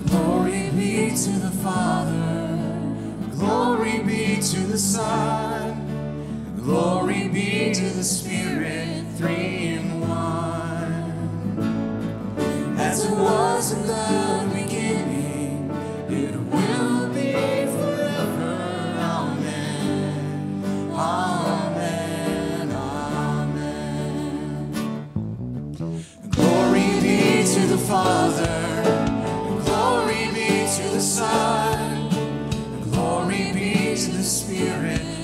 Glory be to the Father, glory be to the Son, glory be to the Spirit, three in one. As it was in the beginning, it will be forever. Amen. Amen. Amen. Glory be to the Father, glory be to the Son, glory be to the Spirit,